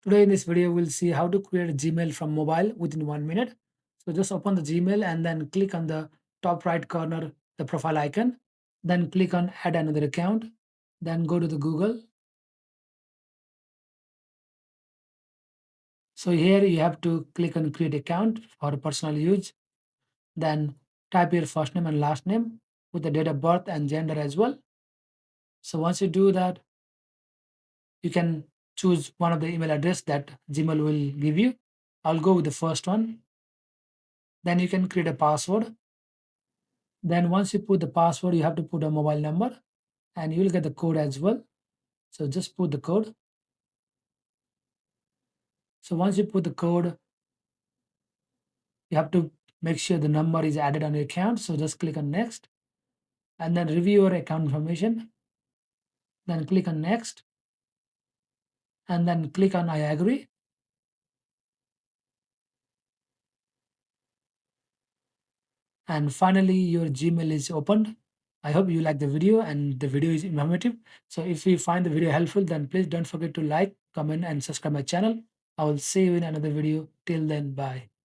Today in this video, we'll see how to create a Gmail from mobile within 1 minute. So just open the Gmail and then click on the top right corner, the profile icon. Then click on add another account. Then go to the Google. So here you have to click on create account for personal use. Then type your first name and last name with the date of birth and gender as well. So once you do that, you can choose one of the email address that Gmail will give you. I'll go with the first one. Then you can create a password. Then once you put the password, you have to put a mobile number and you will get the code as well. So just put the code. So once you put the code, you have to make sure the number is added on your account. So just click on next and then review your account information. Then click on next and then click on I agree. And finally, your Gmail is opened. I hope you like the video and the video is informative. So if you find the video helpful, then please don't forget to like, comment, and subscribe my channel. I will see you in another video. Till then, bye.